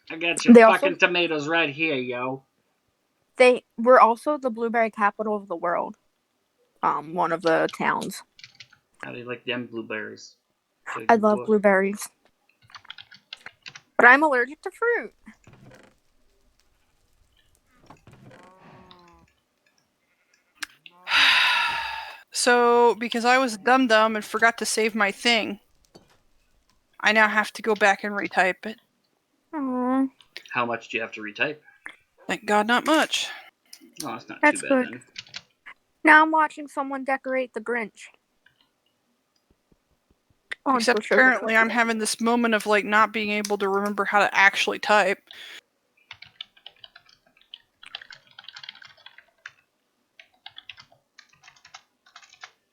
I got your fucking tomatoes right here, yo. They were also the blueberry capital of the world. One of the towns. How do you like them blueberries? I love blueberries. But I'm allergic to fruit. So, because I was dumb and forgot to save my thing, I now have to go back and retype it. Aww. How much do you have to retype? Thank God, not much. Oh, that's not That's too bad good. then. Now I'm watching someone decorate the Grinch. Oh, Except apparently I'm having this moment of like not being able to remember how to actually type.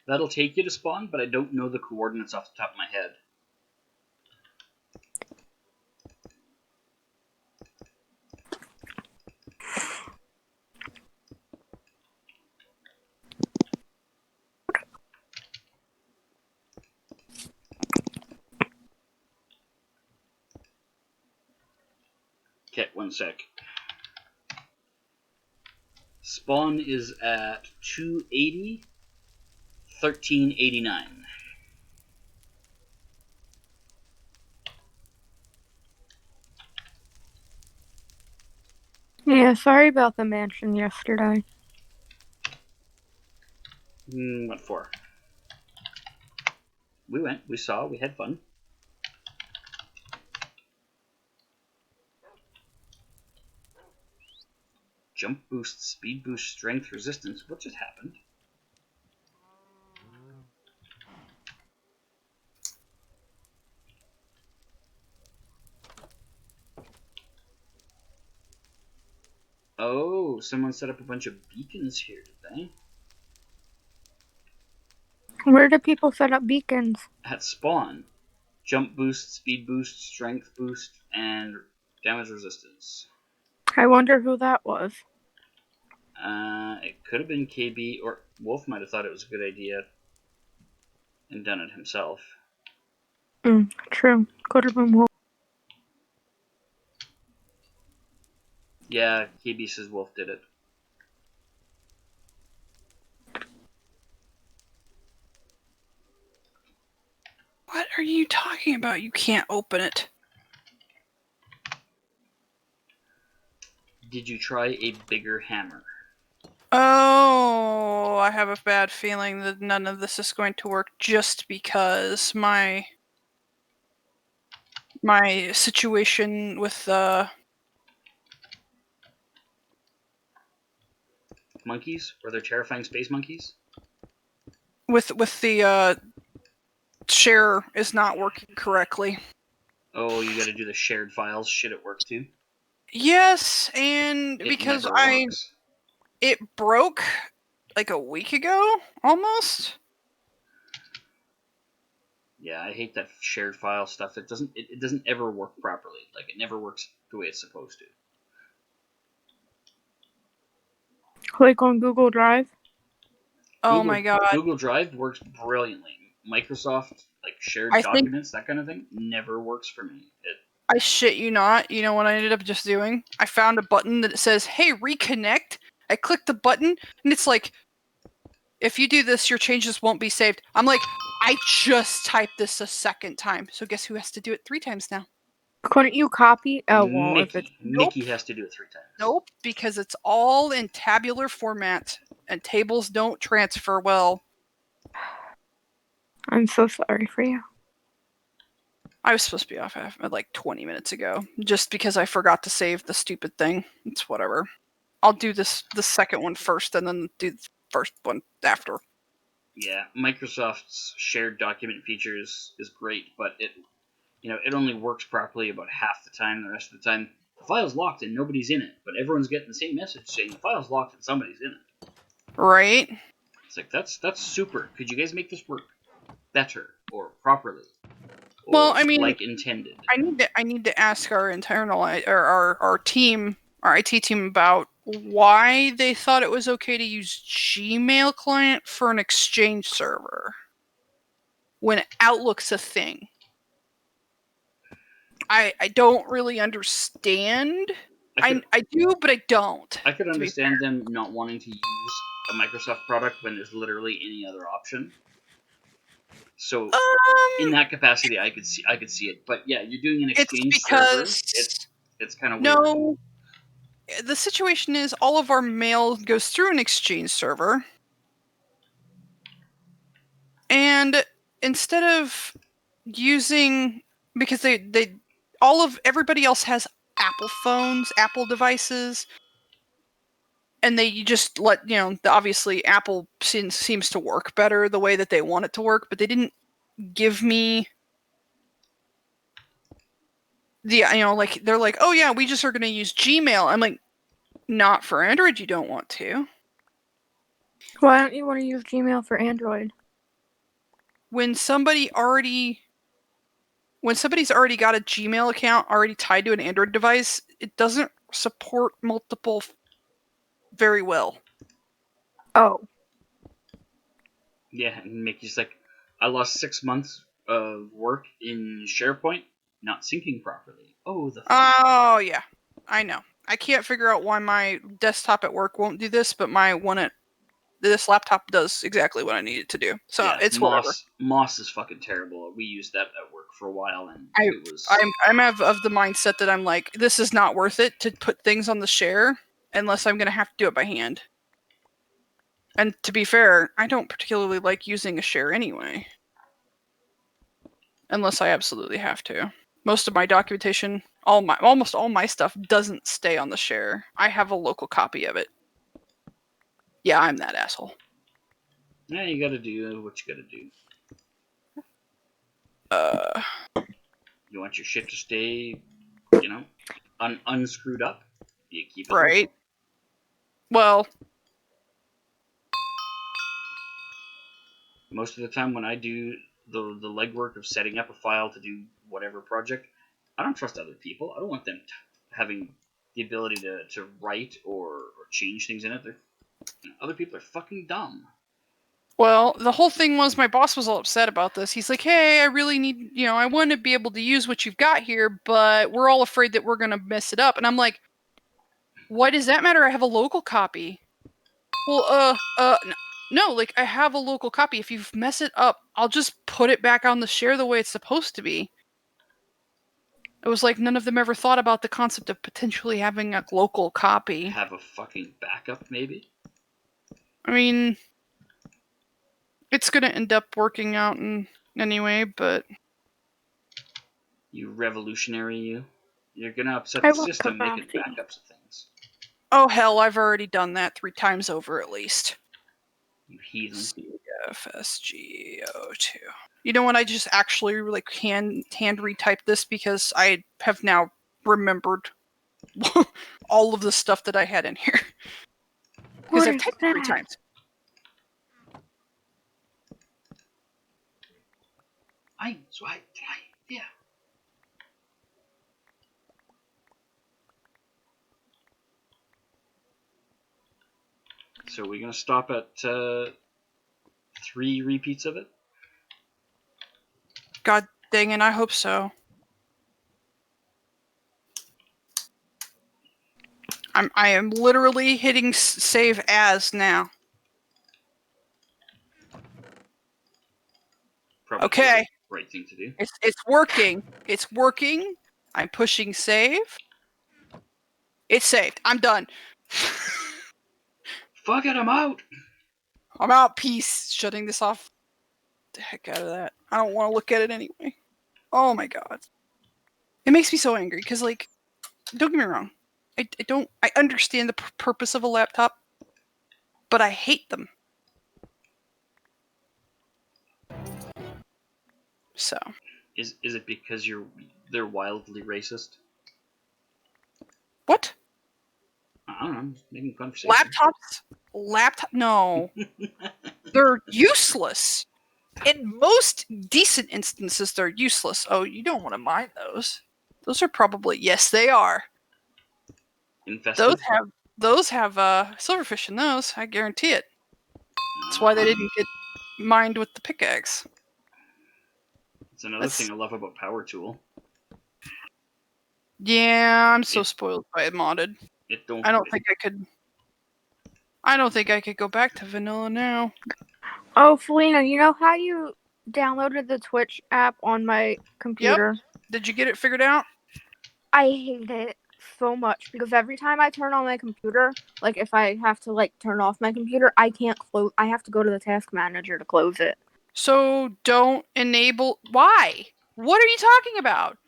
That'll take you to spawn, but I don't know the coordinates off the top of my head. Okay, 1 sec. Spawn is at 280, 1389. Yeah, sorry about the mansion yesterday. What for? We went, we saw, we had fun. Jump boost, speed boost, strength, resistance. What just happened? Oh, someone set up a bunch of beacons here, did they? Where do people set up beacons? At spawn. Jump boost, speed boost, strength boost, and damage resistance. I wonder who that was. It could have been KB, or Wolf might have thought it was a good idea and done it himself. True. Could have been Wolf. Yeah, KB says Wolf did it. What are you talking about? You can't open it. Did you try a bigger hammer? Oh, I have a bad feeling that none of this is going to work just because my situation with monkeys? Were there terrifying space monkeys? With the share is not working correctly. Oh, you gotta do the shared files shit at work too? Yes, and because it broke like a week ago, almost. Yeah, I hate that shared file stuff. It doesn't ever work properly. Like, it never works the way it's supposed to. Like on Google Drive? Oh my god. Google Drive works brilliantly. Microsoft, like, shared documents, that kind of thing, never works for me. I shit you not. You know what I ended up just doing? I found a button that says, hey, reconnect. I clicked the button, and it's like, if you do this, your changes won't be saved. I'm like, I just typed this a second time. So guess who has to do it 3 times now? Couldn't you copy? Oh, well, if it's... Mickey has to do it 3 times. Nope, because it's all in tabular format, and tables don't transfer well. I'm so sorry for you. I was supposed to be off like 20 minutes ago, just because I forgot to save the stupid thing. It's whatever. I'll do the second one first, and then do the first one after. Yeah, Microsoft's shared document features is great, but it only works properly about half the time. The rest of the time, the file's locked and nobody's in it, but everyone's getting the same message saying the file's locked and somebody's in it. Right. It's like that's super. Could you guys make this work better or properly? Or well, I mean, like intended. I need to ask our internal or our team, our IT team, about why they thought it was okay to use Gmail client for an Exchange server when Outlook's a thing. I don't really understand. I do, but I don't. I could understand them not wanting to use a Microsoft product when there's literally any other option. So in that capacity, I could see it. But yeah, you're doing an Exchange server. It's kind of weird. No. The situation is all of our mail goes through an Exchange server, and instead of using, because everybody else has Apple phones, Apple devices, and they just let obviously Apple seems to work better the way that they want it to work, but they didn't give me the like they're like, oh yeah, we just are going to use Gmail. I'm like, not for Android. You don't want to. Why don't you want to use Gmail for Android? When somebody's already got a Gmail account already tied to an Android device, it doesn't support multiple very well. Oh. Yeah, and Mickey's like, I lost 6 months of work in SharePoint, not syncing properly. Oh yeah, I know. I can't figure out why my desktop at work won't do this, but my one at this laptop does exactly what I need it to do. So yeah, it's whatever. Moss is fucking terrible. We used that at work for a while, and I'm of the mindset that I'm like, this is not worth it to put things on the share unless I'm going to have to do it by hand. And to be fair, I don't particularly like using a share anyway, unless I absolutely have to. Most of my documentation, almost all my stuff doesn't stay on the share. I have a local copy of it. Yeah, I'm that asshole. Yeah, you gotta do what you gotta do. You want your shit to stay, unscrewed up? You keep it right. local. Well, most of the time when I do the legwork of setting up a file to do whatever project, I don't trust other people. I don't want them having the ability to write or change things in it. Other people are fucking dumb. Well, the whole thing was my boss was all upset about this. He's like, hey, I really need, I want to be able to use what you've got here, but we're all afraid that we're going to mess it up. And I'm like, why does that matter? I have a local copy. Well, no, like I have a local copy. If you mess it up, I'll just put it back on the share the way it's supposed to be. It was like none of them ever thought about the concept of potentially having a local copy. Have a fucking backup, maybe? I mean, it's going to end up working out anyway, but... You revolutionary, you. You're going to upset the system making backups of things. Oh, hell, I've already done that 3 times over at least. You heathen. CFSGO2. You know what? I just actually hand retype this because I have now remembered all of the stuff that I had in here. Because I've typed it 3 times. Yeah. So we're gonna stop at 3 repeats of it? God dang it, I hope so. I am literally hitting save as now. Probably okay. The right thing to do. It's working. It's working. I'm pushing save. It's saved. I'm done. Fuck it, I'm out. I'm out. Peace. Shutting this off. The heck out of that. I don't want to look at it anyway. Oh my god. It makes me so angry because, like, don't get me wrong. I understand the purpose of a laptop, but I hate them. So. Is it because they're wildly racist? What? I don't know. I'm just making conversation. No. They're useless. In most decent instances, they're useless. Oh, you don't want to mind those. Those are probably, yes, they are. Infested? Those have silverfish in those. I guarantee it. That's why they didn't get mined with the pickaxe. It's another thing I love about Power Tool. Yeah, I'm so spoiled by it modded. I don't think I could go back to vanilla now. Oh, Felina, you know how you downloaded the Twitch app on my computer? Yep. Did you get it figured out? I hate it so much because every time I turn on my computer, like if I have to like turn off my computer, I can't close. I have to go to the task manager to close it. So don't enable. Why? What are you talking about?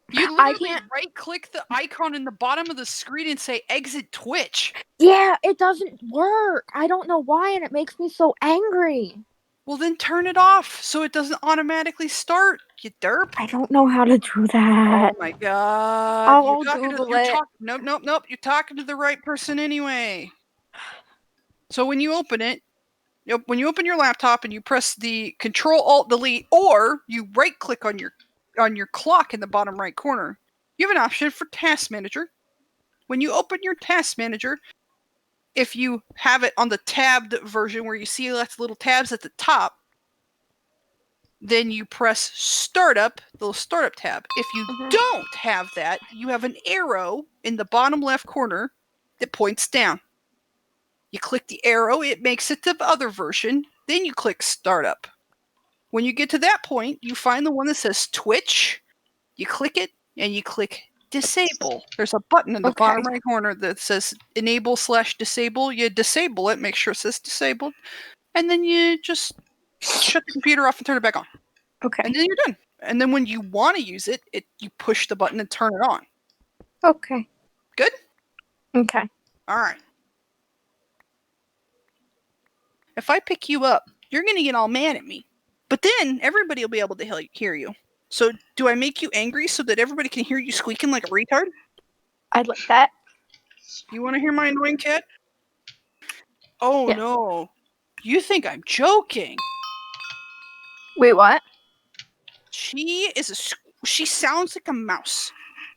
You literally right-click the icon in the bottom of the screen and say exit Twitch. Yeah, it doesn't work. I don't know why, and it makes me so angry. Well, then turn it off so it doesn't automatically start, you derp. I don't know how to do that. Oh my god. I'll Google it. Nope. You're talking to the right person anyway. So when you open it, when you open your laptop and you press the Control-Alt-Delete, or you right-click on your clock in the bottom right corner, you have an option for Task Manager. When you open your Task Manager, if you have it on the tabbed version where you see lots of little tabs at the top, then you press Startup, the little Startup tab. If you don't have that, you have an arrow in the bottom left corner that points down. You click the arrow, it makes it to the other version, then you click Startup. When you get to that point, you find the one that says Twitch, you click it, and you click Disable. There's a button in the bottom right corner that says Enable/Disable. You disable it, make sure it says Disabled, and then you just shut the computer off and turn it back on. Okay. And then you're done. And then when you want to use it, you push the button and turn it on. Okay. Good? Okay. All right. If I pick you up, you're going to get all mad at me. But then everybody will be able to hear you. So do I make you angry so that everybody can hear you squeaking like a retard? I'd like that. You want to hear my annoying cat? Oh, yes. No. You think I'm joking. Wait, what? She sounds like a mouse.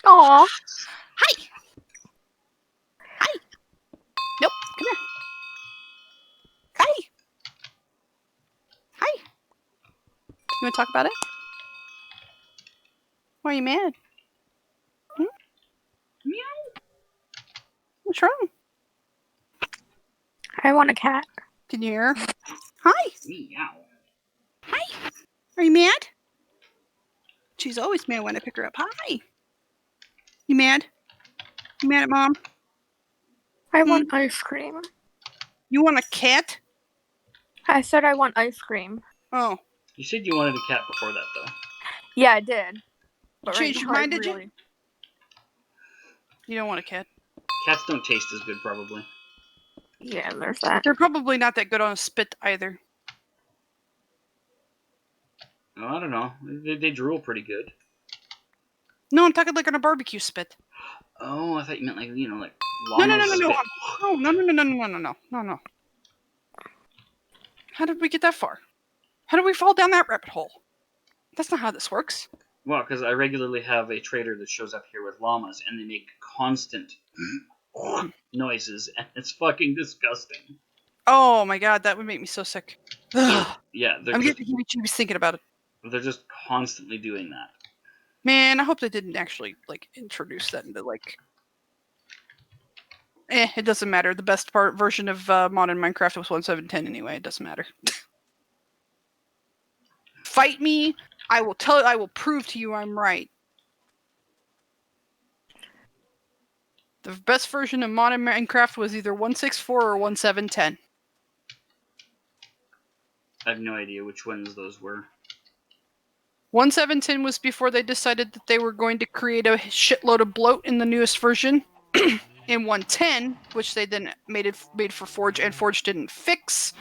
Aw. Hi. Hi. Nope. Come here. Hi. Hi. You want to talk about it? Why are you mad? Meow. What's wrong? I want a cat. Can you hear her? Hi. Meow. Hi. Are you mad? She's always mad when I pick her up. Hi. You mad? You mad at Mom? I want ice cream. You want a cat? I said I want ice cream. Oh. You said you wanted a cat before that, though. Yeah, I did. But changed your mind, did you? You don't want a cat. Cats don't taste as good, probably. Yeah, there's that. They're probably not that good on a spit either. Oh, I don't know. They drool pretty good. No, I'm talking like on a barbecue spit. Oh, I thought you meant like, like No. How did we get that far? How did we fall down that rabbit hole? That's not how this works. Well, because I regularly have a trader that shows up here with llamas, and they make constant noises, and it's fucking disgusting. Oh my god, that would make me so sick. Yeah, I'm getting heebie-jeebies thinking about it. They're just constantly doing that. Man, I hope they didn't actually introduce that into it doesn't matter. The best version of modern Minecraft was 1.7.10 anyway. It doesn't matter. Fight me. I will prove to you I'm right. The best version of Mod Minecraft was either 1.6.4 or 1.7.10. I have no idea which ones those were. 1.7.10 was before they decided that they were going to create a shitload of bloat in the newest version. In 1.10, which they then made for Forge, and Forge didn't fix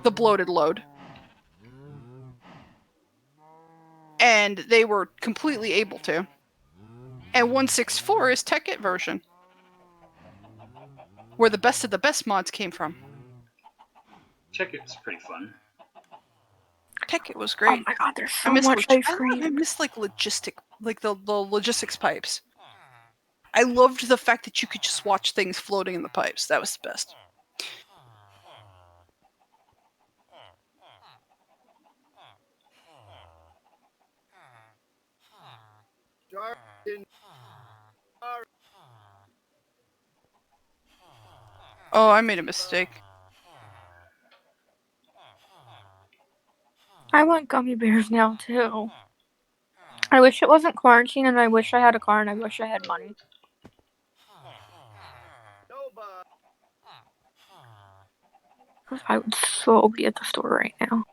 the bloated load. And they were completely able to. And 1.6.4 is Tekkit version, where the best of the best mods came from. Tekkit's pretty fun. Tekkit was great. Oh my god, there's so much ice cream. I miss the logistics pipes. I loved the fact that you could just watch things floating in the pipes. That was the best. Oh, I made a mistake. I want gummy bears now, too. I wish it wasn't quarantine, and I wish I had a car, and I wish I had money. I would so be at the store right now.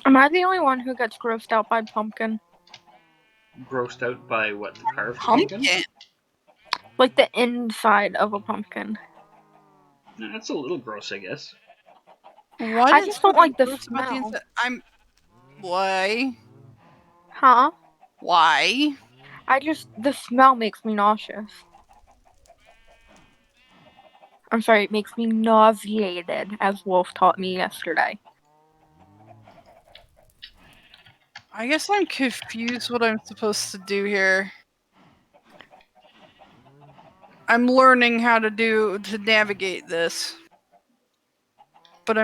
Am I the only one who gets grossed out by pumpkin? Grossed out by what? The carved pumpkin? Like the inside of a pumpkin. That's a little gross, I guess. What I just don't like the smell. Why? Huh? Why? The smell makes me nauseous. I'm sorry, it makes me nauseated, as Wolf taught me yesterday. I guess I'm confused what I'm supposed to do here. I'm learning how to navigate this. But I'm